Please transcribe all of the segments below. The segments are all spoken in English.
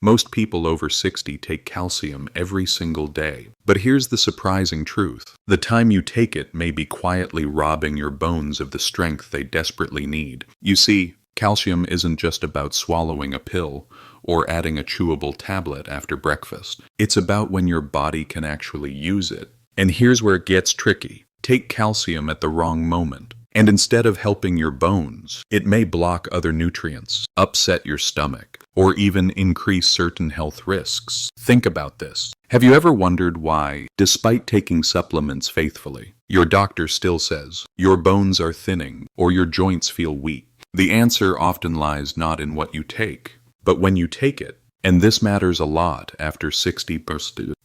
Most people over 60 take calcium every single day. But here's the surprising truth. The time you take it may be quietly robbing your bones of the strength they desperately need. You see, calcium isn't just about swallowing a pill or adding a chewable tablet after breakfast. It's about when your body can actually use it. And here's where it gets tricky. Take calcium at the wrong moment, and instead of helping your bones, it may block other nutrients, upset your stomach, or even increase certain health risks. Think about this. Have you ever wondered why, despite taking supplements faithfully, your doctor still says your bones are thinning or your joints feel weak? The answer often lies not in what you take, but when you take it. And this matters a lot after 60.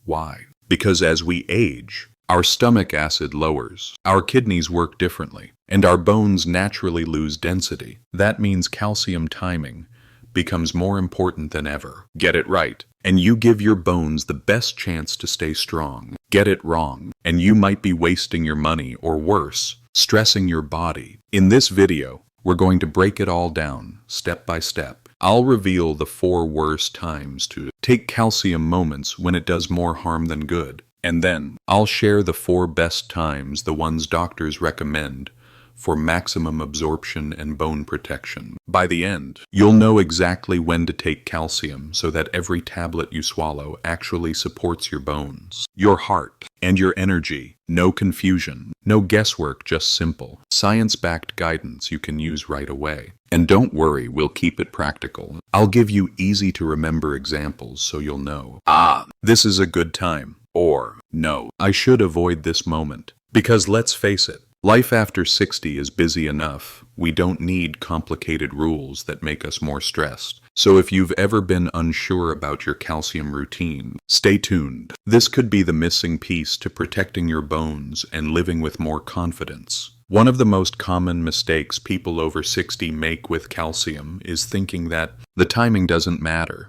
Why? Because as we age, our stomach acid lowers, our kidneys work differently, and our bones naturally lose density. That means calcium timing becomes more important than ever. Get it right, and you give your bones the best chance to stay strong. Get it wrong, and you might be wasting your money, or worse, stressing your body. In this video, we're going to break it all down, step by step. I'll reveal the 4 worst times to take calcium moments when it does more harm than good. And then, I'll share the 4 best times, the ones doctors recommend, for maximum absorption and bone protection. By the end, you'll know exactly when to take calcium so that every tablet you swallow actually supports your bones, your heart, and your energy. No confusion, no guesswork, just simple, science-backed guidance you can use right away. And don't worry, we'll keep it practical. I'll give you easy-to-remember examples so you'll know, this is a good time, or, no, I should avoid this moment. Because let's face it, life after 60 is busy enough. We don't need complicated rules that make us more stressed. So if you've ever been unsure about your calcium routine, stay tuned. This could be the missing piece to protecting your bones and living with more confidence. One of the most common mistakes people over 60 make with calcium is thinking that the timing doesn't matter.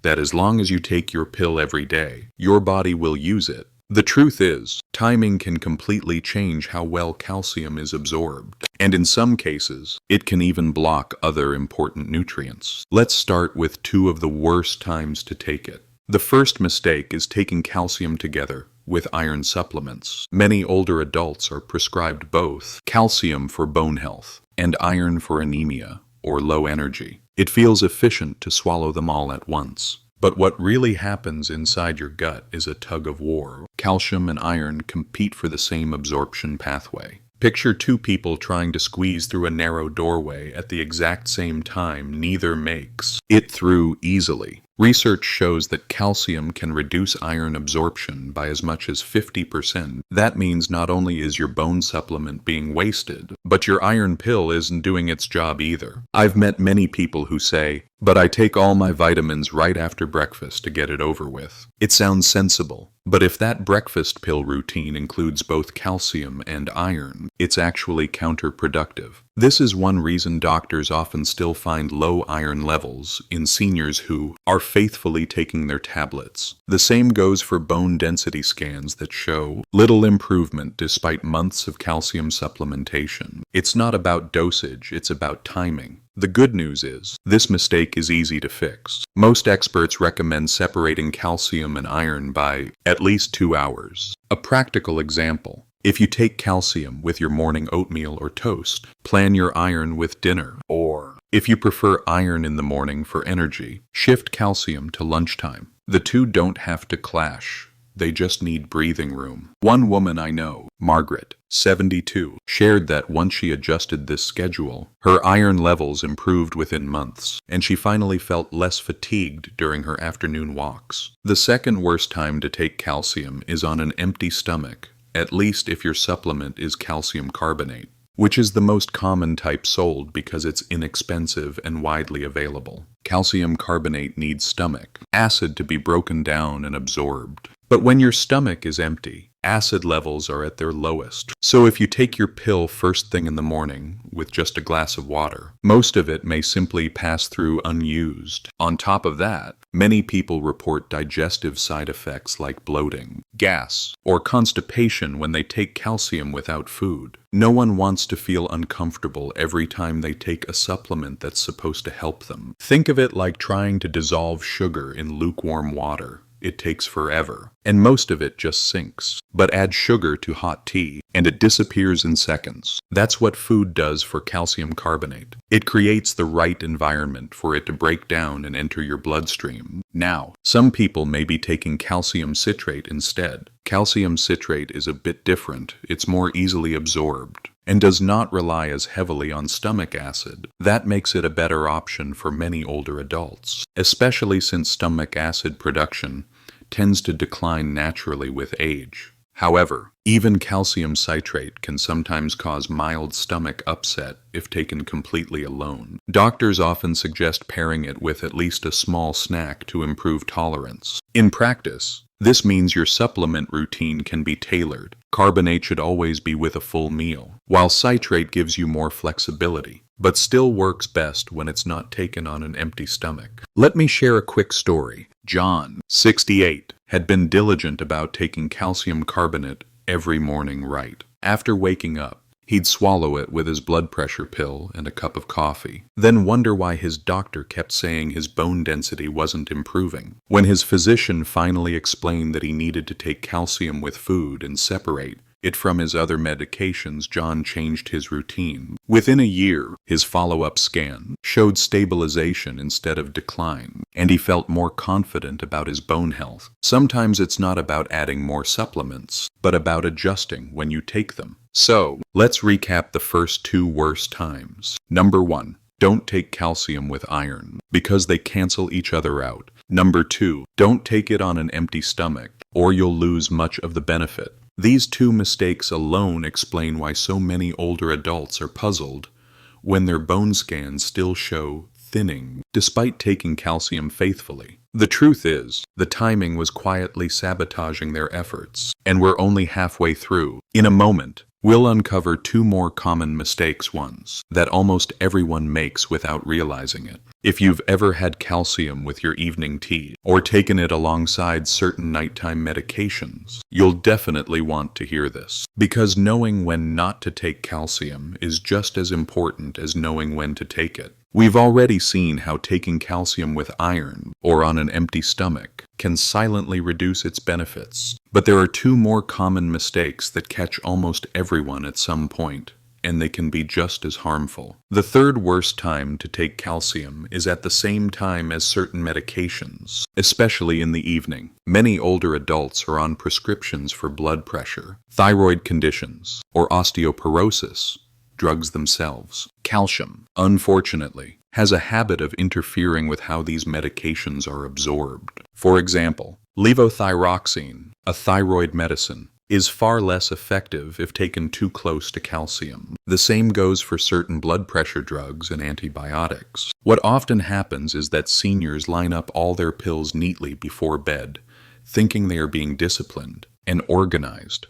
That as long as you take your pill every day, your body will use it. The truth is, timing can completely change how well calcium is absorbed, and in some cases, it can even block other important nutrients. Let's start with 2 of the worst times to take it. The first mistake is taking calcium together with iron supplements. Many older adults are prescribed both calcium for bone health and iron for anemia or low energy. It feels efficient to swallow them all at once. But what really happens inside your gut is a tug of war. Calcium and iron compete for the same absorption pathway. Picture 2 people trying to squeeze through a narrow doorway at the exact same time. Neither makes it through easily. Research shows that calcium can reduce iron absorption by as much as 50%. That means not only is your bone supplement being wasted, but your iron pill isn't doing its job either. I've met many people who say, "But I take all my vitamins right after breakfast to get it over with." It sounds sensible, but if that breakfast pill routine includes both calcium and iron, it's actually counterproductive. This is one reason doctors often still find low iron levels in seniors who are faithfully taking their tablets. The same goes for bone density scans that show little improvement despite months of calcium supplementation. It's not about dosage, it's about timing. The good news is, this mistake is easy to fix. Most experts recommend separating calcium and iron by at least 2 hours. A practical example: if you take calcium with your morning oatmeal or toast, plan your iron with dinner. Or, if you prefer iron in the morning for energy, shift calcium to lunchtime. The 2 don't have to clash. They just need breathing room. One woman I know, Margaret, 72, shared that once she adjusted this schedule, her iron levels improved within months, and she finally felt less fatigued during her afternoon walks. The second worst time to take calcium is on an empty stomach, at least if your supplement is calcium carbonate, which is the most common type sold because it's inexpensive and widely available. Calcium carbonate needs stomach acid to be broken down and absorbed. But when your stomach is empty, acid levels are at their lowest. So if you take your pill first thing in the morning with just a glass of water, most of it may simply pass through unused. On top of that, many people report digestive side effects like bloating, gas, or constipation when they take calcium without food. No one wants to feel uncomfortable every time they take a supplement that's supposed to help them. Think of it like trying to dissolve sugar in lukewarm water. It takes forever, and most of it just sinks. But add sugar to hot tea, and it disappears in seconds. That's what food does for calcium carbonate. It creates the right environment for it to break down and enter your bloodstream. Now, some people may be taking calcium citrate instead. Calcium citrate is a bit different. It's more easily absorbed and does not rely as heavily on stomach acid. That makes it a better option for many older adults, especially since stomach acid production tends to decline naturally with age. However, even calcium citrate can sometimes cause mild stomach upset if taken completely alone. Doctors often suggest pairing it with at least a small snack to improve tolerance. In practice, this means your supplement routine can be tailored. Carbonate should always be with a full meal, while citrate gives you more flexibility, but still works best when it's not taken on an empty stomach. Let me share a quick story. John, 68, had been diligent about taking calcium carbonate every morning right. After waking up, he'd swallow it with his blood pressure pill and a cup of coffee, then wonder why his doctor kept saying his bone density wasn't improving. When his physician finally explained that he needed to take calcium with food and separate it from his other medications, John changed his routine. Within a year, his follow-up scan showed stabilization instead of decline, and he felt more confident about his bone health. Sometimes it's not about adding more supplements, but about adjusting when you take them. So, let's recap the first 2 worst times. Number 1. Don't take calcium with iron, because they cancel each other out. Number 2. Don't take it on an empty stomach, or you'll lose much of the benefit. These 2 mistakes alone explain why so many older adults are puzzled when their bone scans still show thinning, despite taking calcium faithfully. The truth is, the timing was quietly sabotaging their efforts, and we're only halfway through. In a moment, we'll uncover 2 more common mistakes, ones that almost everyone makes without realizing it. If you've ever had calcium with your evening tea, or taken it alongside certain nighttime medications, you'll definitely want to hear this. Because knowing when not to take calcium is just as important as knowing when to take it. We've already seen how taking calcium with iron, or on an empty stomach, can silently reduce its benefits. But there are 2 more common mistakes that catch almost everyone at some point, and they can be just as harmful. The 3rd worst time to take calcium is at the same time as certain medications, especially in the evening. Many older adults are on prescriptions for blood pressure, thyroid conditions, or osteoporosis, drugs themselves. Calcium, unfortunately, has a habit of interfering with how these medications are absorbed. For example, levothyroxine, a thyroid medicine, is far less effective if taken too close to calcium. The same goes for certain blood pressure drugs and antibiotics. What often happens is that seniors line up all their pills neatly before bed, thinking they are being disciplined and organized.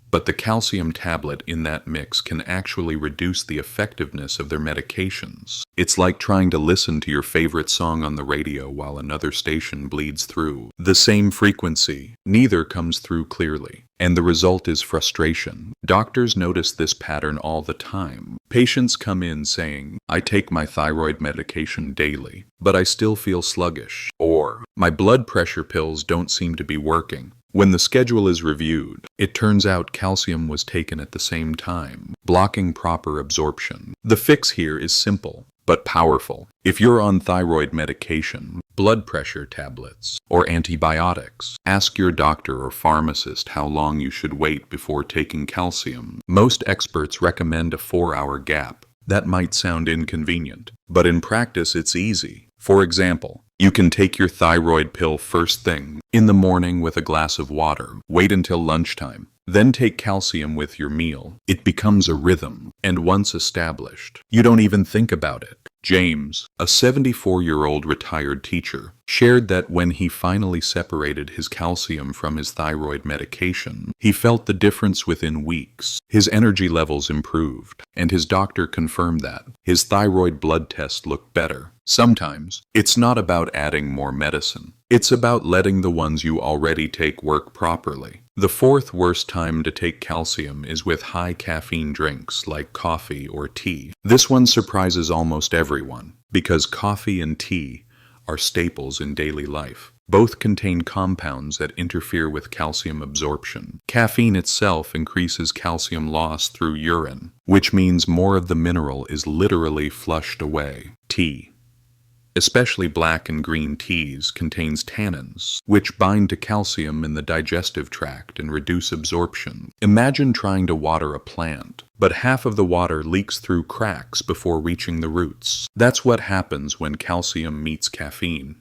But the calcium tablet in that mix can actually reduce the effectiveness of their medications. It's like trying to listen to your favorite song on the radio while another station bleeds through the same frequency. Neither comes through clearly, and the result is frustration. Doctors notice this pattern all the time. Patients come in saying, "I take my thyroid medication daily, but I still feel sluggish," or "My blood pressure pills don't seem to be working." When the schedule is reviewed, it turns out calcium was taken at the same time, blocking proper absorption. The fix here is simple, but powerful. If you're on thyroid medication, blood pressure tablets, or antibiotics, ask your doctor or pharmacist how long you should wait before taking calcium. Most experts recommend a 4-hour gap. That might sound inconvenient, but in practice it's easy. For example, you can take your thyroid pill first thing in the morning with a glass of water. Wait until lunchtime. Then take calcium with your meal. It becomes a rhythm, and once established, you don't even think about it. James, a 74-year-old retired teacher, shared that when he finally separated his calcium from his thyroid medication, he felt the difference within weeks. His energy levels improved, and his doctor confirmed that his thyroid blood test looked better. Sometimes, it's not about adding more medicine. It's about letting the ones you already take work properly. The fourth worst time to take calcium is with high caffeine drinks like coffee or tea. This one surprises almost everyone, because coffee and tea are staples in daily life. Both contain compounds that interfere with calcium absorption. Caffeine itself increases calcium loss through urine, which means more of the mineral is literally flushed away. Tea, especially black and green teas, contains tannins, which bind to calcium in the digestive tract and reduce absorption. Imagine trying to water a plant, but half of the water leaks through cracks before reaching the roots. That's what happens when calcium meets caffeine,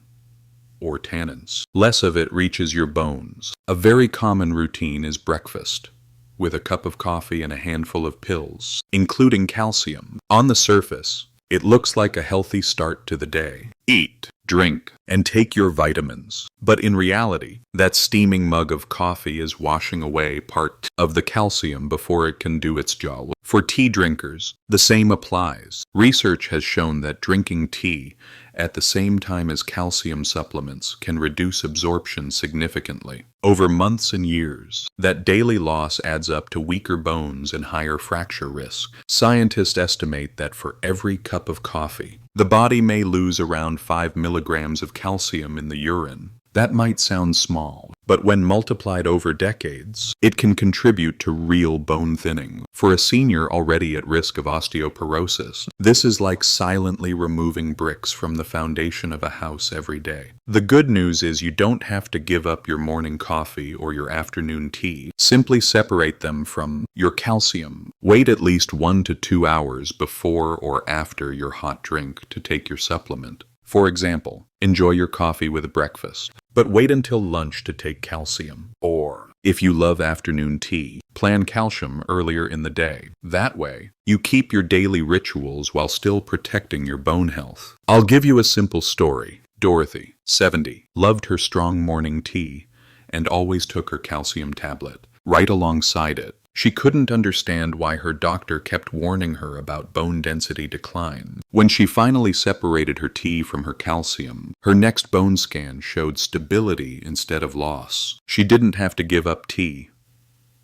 or tannins. Less of it reaches your bones. A very common routine is breakfast, with a cup of coffee and a handful of pills, including calcium. On the surface, it looks like a healthy start to the day. Eat, drink, and take your vitamins. But in reality, that steaming mug of coffee is washing away part of the calcium before it can do its job. For tea drinkers, the same applies. Research has shown that drinking tea at the same time as calcium supplements can reduce absorption significantly. Over months and years, that daily loss adds up to weaker bones and higher fracture risk. Scientists estimate that for every cup of coffee, the body may lose around 5 milligrams of calcium in the urine. That might sound small, but when multiplied over decades, it can contribute to real bone thinning. For a senior already at risk of osteoporosis, this is like silently removing bricks from the foundation of a house every day. The good news is you don't have to give up your morning coffee or your afternoon tea. Simply separate them from your calcium. Wait at least 1 to 2 hours before or after your hot drink to take your supplement. For example, enjoy your coffee with breakfast, but wait until lunch to take calcium. Or, if you love afternoon tea, plan calcium earlier in the day. That way, you keep your daily rituals while still protecting your bone health. I'll give you a simple story. Dorothy, 70, loved her strong morning tea and always took her calcium tablet. Right alongside it, she couldn't understand why her doctor kept warning her about bone density decline. When she finally separated her tea from her calcium, her next bone scan showed stability instead of loss. She didn't have to give up tea,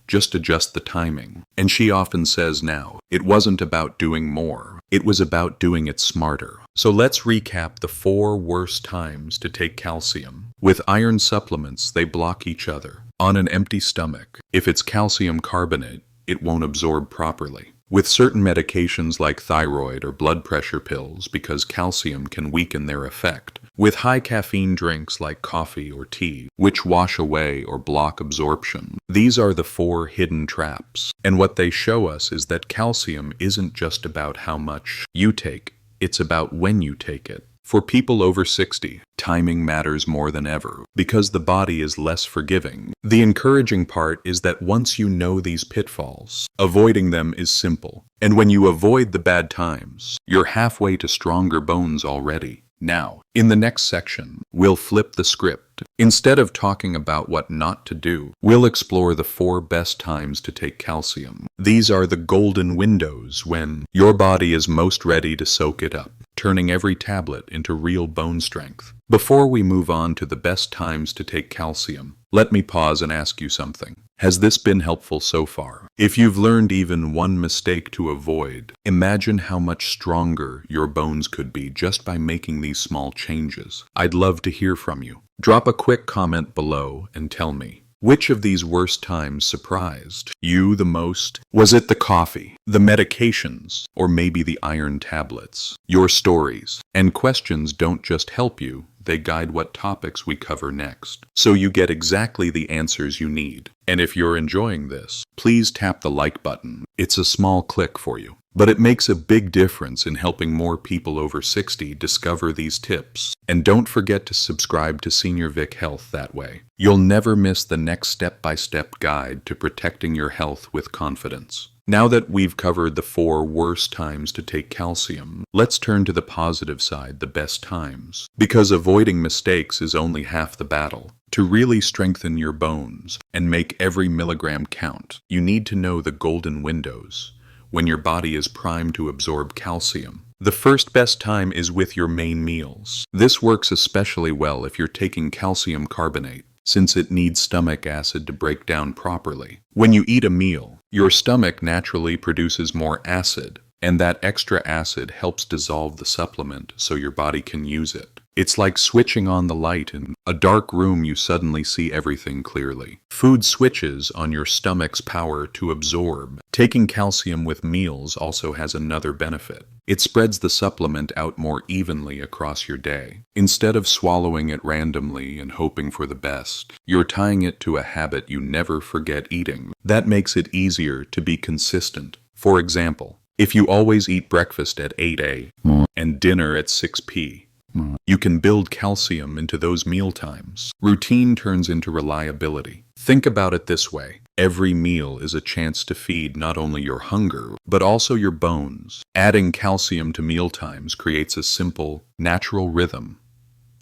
just adjust the timing. And she often says now, it wasn't about doing more, it was about doing it smarter. So let's recap the 4 worst times to take calcium. With iron supplements, they block each other. On an empty stomach, if it's calcium carbonate, it won't absorb properly. With certain medications like thyroid or blood pressure pills, because calcium can weaken their effect. With high caffeine drinks like coffee or tea, which wash away or block absorption. These are the 4 hidden traps. And what they show us is that calcium isn't just about how much you take, it's about when you take it. For people over 60, timing matters more than ever, because the body is less forgiving. The encouraging part is that once you know these pitfalls, avoiding them is simple. And when you avoid the bad times, you're halfway to stronger bones already. Now, in the next section, we'll flip the script. Instead of talking about what not to do, we'll explore the 4 best times to take calcium. These are the golden windows when your body is most ready to soak it up, turning every tablet into real bone strength. Before we move on to the best times to take calcium, let me pause and ask you something. Has this been helpful so far? If you've learned even one mistake to avoid, imagine how much stronger your bones could be just by making these small changes. I'd love to hear from you. Drop a quick comment below and tell me, which of these worst times surprised you the most? Was it the coffee, the medications, or maybe the iron tablets? Your stories and questions don't just help you, they guide what topics we cover next, so you get exactly the answers you need. And if you're enjoying this, please tap the like button. It's a small click for you, but it makes a big difference in helping more people over 60 discover these tips. And don't forget to subscribe to Senior Vik Health that way. You'll never miss the next step-by-step guide to protecting your health with confidence. Now that we've covered the 4 worst times to take calcium, let's turn to the positive side, the best times. Because avoiding mistakes is only half the battle. To really strengthen your bones and make every milligram count, you need to know the golden windows, when your body is primed to absorb calcium. The first best time is with your main meals. This works especially well if you're taking calcium carbonate, since it needs stomach acid to break down properly. When you eat a meal, your stomach naturally produces more acid, and that extra acid helps dissolve the supplement so your body can use it. It's like switching on the light in a dark room. You suddenly see everything clearly. Food switches on your stomach's power to absorb. Taking calcium with meals also has another benefit. It spreads the supplement out more evenly across your day. Instead of swallowing it randomly and hoping for the best, you're tying it to a habit you never forget eating. That makes it easier to be consistent. For example, if you always eat breakfast at 8 a.m. and dinner at 6 p.m., you can build calcium into those meal times. Routine turns into reliability. Think about it this way. Every meal is a chance to feed not only your hunger, but also your bones. Adding calcium to meal times creates a simple, natural rhythm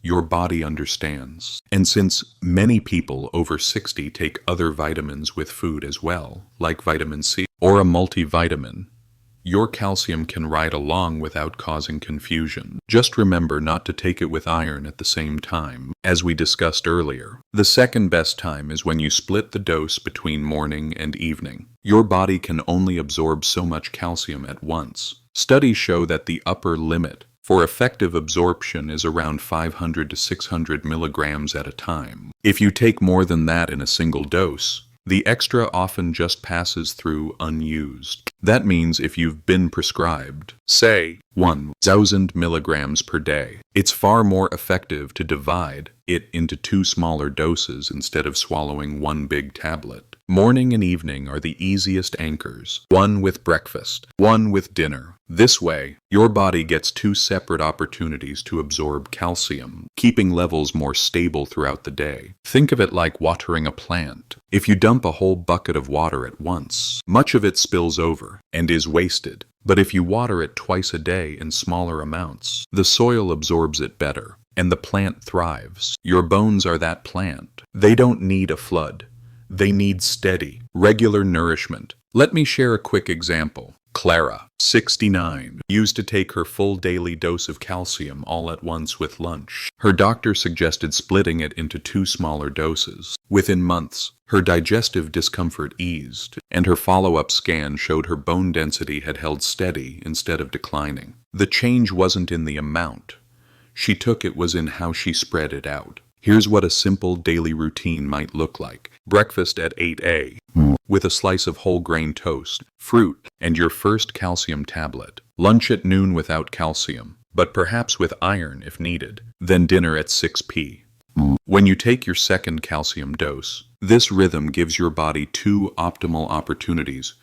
your body understands. And since many people over 60 take other vitamins with food as well, like vitamin C or a multivitamin, your calcium can ride along without causing confusion. Just remember not to take it with iron at the same time, as we discussed earlier. The second best time is when you split the dose between morning and evening. Your body can only absorb so much calcium at once. Studies show that the upper limit for effective absorption is around 500 to 600 milligrams at a time. If you take more than that in a single dose, the extra often just passes through unused. That means if you've been prescribed, say, 1,000 milligrams per day, it's far more effective to divide it into 2 smaller doses instead of swallowing 1 big tablet. Morning and evening are the easiest anchors, 1 with breakfast, 1 with dinner. This way, your body gets 2 separate opportunities to absorb calcium, keeping levels more stable throughout the day. Think of it like watering a plant. If you dump a whole bucket of water at once, much of it spills over and is wasted. But if you water it twice a day in smaller amounts, the soil absorbs it better, and the plant thrives. Your bones are that plant. They don't need a flood. They need steady, regular nourishment. Let me share a quick example. Clara, 69, used to take her full daily dose of calcium all at once with lunch. Her doctor suggested splitting it into 2 smaller doses. Within months, her digestive discomfort eased, and her follow-up scan showed her bone density had held steady instead of declining. The change wasn't in the amount she took, it was in how she spread it out. Here's what a simple daily routine might look like. Breakfast at 8 a.m. with a slice of whole grain toast, fruit, and your first calcium tablet. Lunch at noon without calcium, but perhaps with iron if needed. Then dinner at 6 p.m. When you take your second calcium dose, this rhythm gives your body 2 optimal opportunities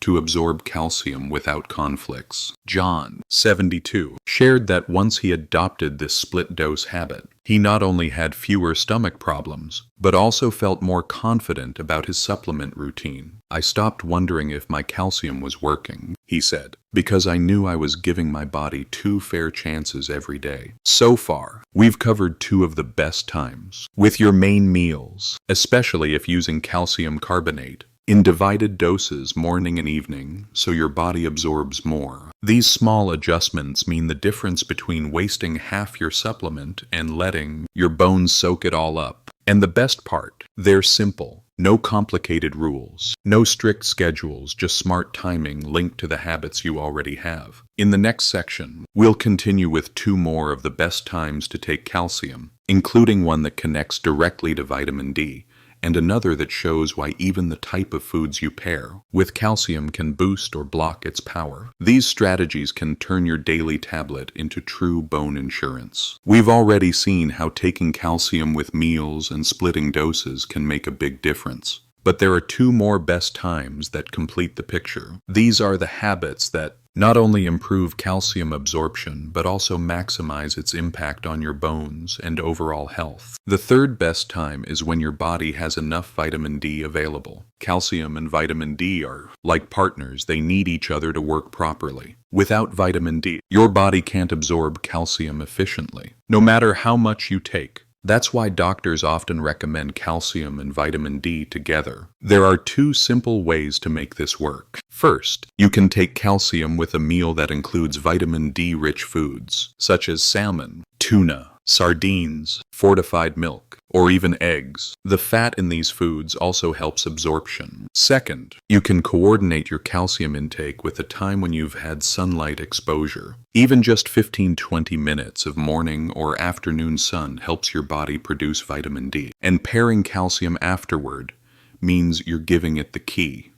to absorb calcium without conflicts. John, 72, shared that once he adopted this split-dose habit, he not only had fewer stomach problems, but also felt more confident about his supplement routine. I stopped wondering if my calcium was working, he said, because I knew I was giving my body 2 fair chances every day. So far, we've covered 2 of the best times. With your main meals, especially if using calcium carbonate, in divided doses morning and evening, so your body absorbs more. These small adjustments mean the difference between wasting half your supplement and letting your bones soak it all up. And the best part, they're simple. No complicated rules, no strict schedules, just smart timing linked to the habits you already have. In the next section, we'll continue with 2 more of the best times to take calcium, including one that connects directly to vitamin D, and another that shows why even the type of foods you pair with calcium can boost or block its power. These strategies can turn your daily tablet into true bone insurance. We've already seen how taking calcium with meals and splitting doses can make a big difference. But there are 2 more best times that complete the picture. These are the habits that not only improve calcium absorption, but also maximize its impact on your bones and overall health. The third best time is when your body has enough vitamin D available. Calcium and vitamin D are like partners. They need each other to work properly. Without vitamin D, your body can't absorb calcium efficiently, no matter how much you take. That's why doctors often recommend calcium and vitamin D together. There are two simple ways to make this work. First, you can take calcium with a meal that includes vitamin D-rich foods, such as salmon, tuna, sardines, fortified milk, or even eggs. The fat in these foods also helps absorption. Second, you can coordinate your calcium intake with the time when you've had sunlight exposure. Even just 15-20 minutes of morning or afternoon sun helps your body produce vitamin D. And pairing calcium afterward means you're giving it the key.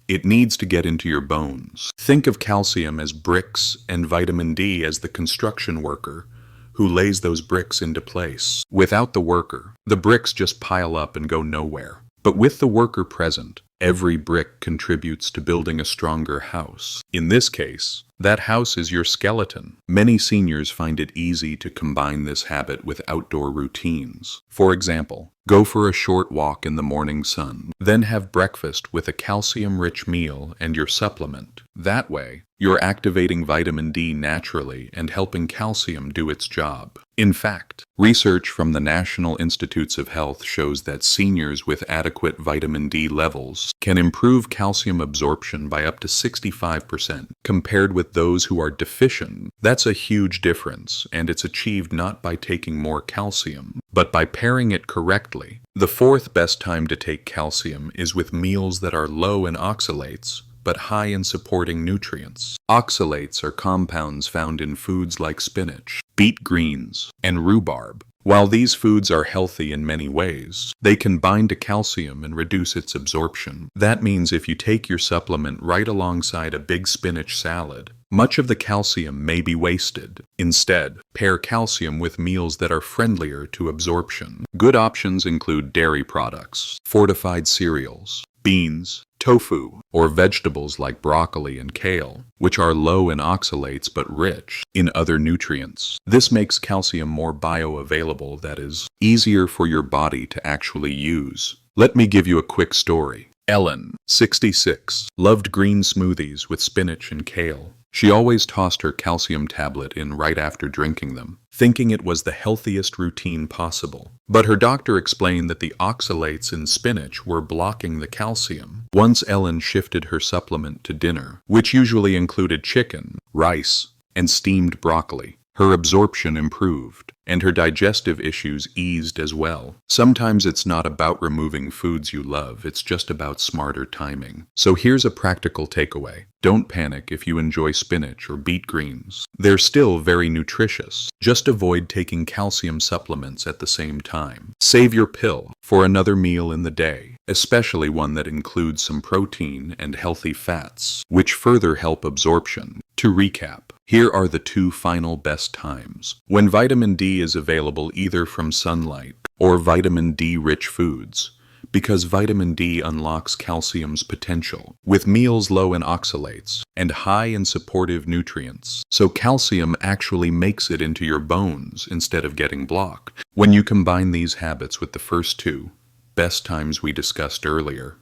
It needs to get into your bones. Think of calcium as bricks and vitamin D as the construction worker who lays those bricks into place. Without the worker, the bricks just pile up and go nowhere. But with the worker present, every brick contributes to building a stronger house. In this case, that house is your skeleton. Many seniors find it easy to combine this habit with outdoor routines. For example, go for a short walk in the morning sun, then have breakfast with a calcium-rich meal and your supplement. That way, you're activating vitamin D naturally and helping calcium do its job. In fact, research from the National Institutes of Health shows that seniors with adequate vitamin D levels can improve calcium absorption by up to 65% compared with those who are deficient. That's a huge difference, and it's achieved not by taking more calcium, but by pairing it correctly. The fourth best time to take calcium is with meals that are low in oxalates, but high in supporting nutrients. Oxalates are compounds found in foods like spinach, beet greens, and rhubarb. While these foods are healthy in many ways, they can bind to calcium and reduce its absorption. That means if you take your supplement right alongside a big spinach salad, much of the calcium may be wasted. Instead, pair calcium with meals that are friendlier to absorption. Good options include dairy products, fortified cereals, beans, tofu, or vegetables like broccoli and kale, which are low in oxalates but rich in other nutrients. This makes calcium more bioavailable, that is, easier for your body to actually use. Let me give you a quick story. Ellen, 66, loved green smoothies with spinach and kale. She always tossed her calcium tablet in right after drinking them, thinking it was the healthiest routine possible. But her doctor explained that the oxalates in spinach were blocking the calcium. Once Ellen shifted her supplement to dinner, which usually included chicken, rice, and steamed broccoli, her absorption improved, and her digestive issues eased as well. Sometimes it's not about removing foods you love, it's just about smarter timing. So here's a practical takeaway. Don't panic if you enjoy spinach or beet greens. They're still very nutritious. Just avoid taking calcium supplements at the same time. Save your pill for another meal in the day, especially one that includes some protein and healthy fats, which further help absorption. To recap, here are the two final best times. When vitamin D is available either from sunlight or vitamin D-rich foods, because vitamin D unlocks calcium's potential, with meals low in oxalates and high in supportive nutrients, so calcium actually makes it into your bones instead of getting blocked. When you combine these habits with the first two best times we discussed earlier,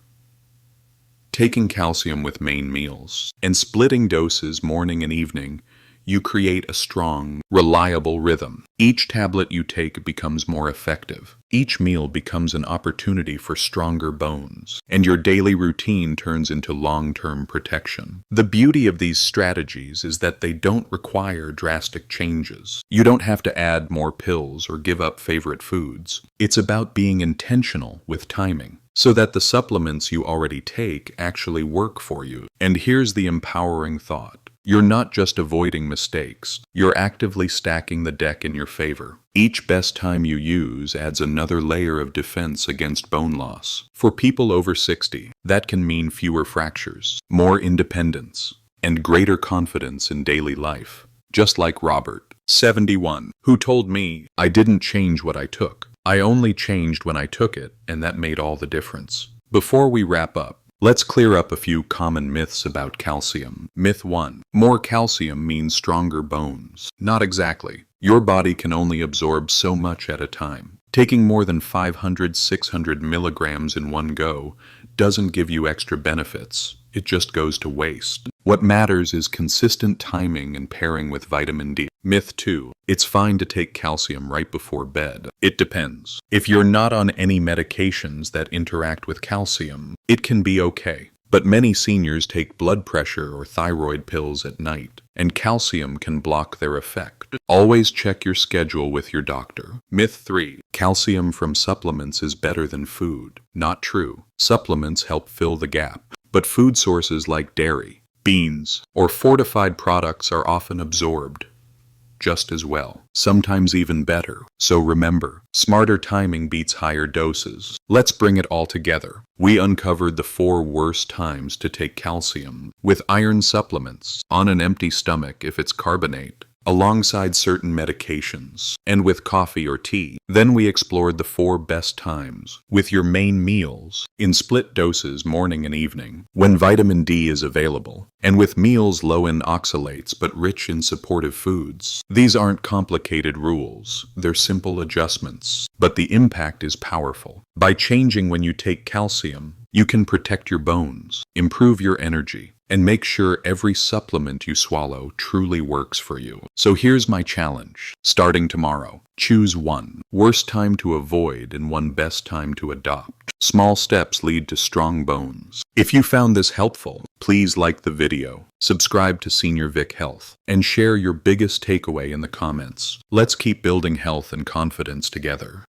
taking calcium with main meals and splitting doses morning and evening, you create a strong, reliable rhythm. Each tablet you take becomes more effective. Each meal becomes an opportunity for stronger bones, and your daily routine turns into long-term protection. The beauty of these strategies is that they don't require drastic changes. You don't have to add more pills or give up favorite foods. It's about being intentional with timing, so that the supplements you already take actually work for you. And here's the empowering thought. You're not just avoiding mistakes, you're actively stacking the deck in your favor. Each best time you use adds another layer of defense against bone loss. For people over 60, that can mean fewer fractures, more independence, and greater confidence in daily life. Just like Robert, 71, who told me, "I didn't change what I took. I only changed when I took it, and that made all the difference." Before we wrap up, Let's clear up a few common myths about calcium. Myth 1. More calcium means stronger bones. Not exactly. Your body can only absorb so much at a time. Taking more than 500-600 milligrams in one go doesn't give you extra benefits. It just goes to waste. What matters is consistent timing and pairing with vitamin D. Myth 2. It's fine to take calcium right before bed. It depends. If you're not on any medications that interact with calcium, it can be okay. But many seniors take blood pressure or thyroid pills at night, and calcium can block their effect. Always check your schedule with your doctor. Myth 3. Calcium from supplements is better than food. Not true. Supplements help fill the gap, but food sources like dairy, beans, or fortified products are often absorbed just as well, sometimes even better. So remember, smarter timing beats higher doses. Let's bring it all together. We uncovered the 4 worst times to take calcium, with iron supplements, on an empty stomach if it's carbonate, alongside certain medications, and with coffee or tea. Then we explored the 4 best times, with your main meals, in split doses morning and evening, when vitamin D is available, and with meals low in oxalates but rich in supportive foods. These aren't complicated rules, they're simple adjustments, but the impact is powerful. By changing when you take calcium, you can protect your bones, improve your energy, and make sure every supplement you swallow truly works for you. So here's my challenge. Starting tomorrow, choose 1 worst time to avoid and 1 best time to adopt. Small steps lead to strong bones. If you found this helpful, please like the video, subscribe to Senior Vik Health, and share your biggest takeaway in the comments. Let's keep building health and confidence together.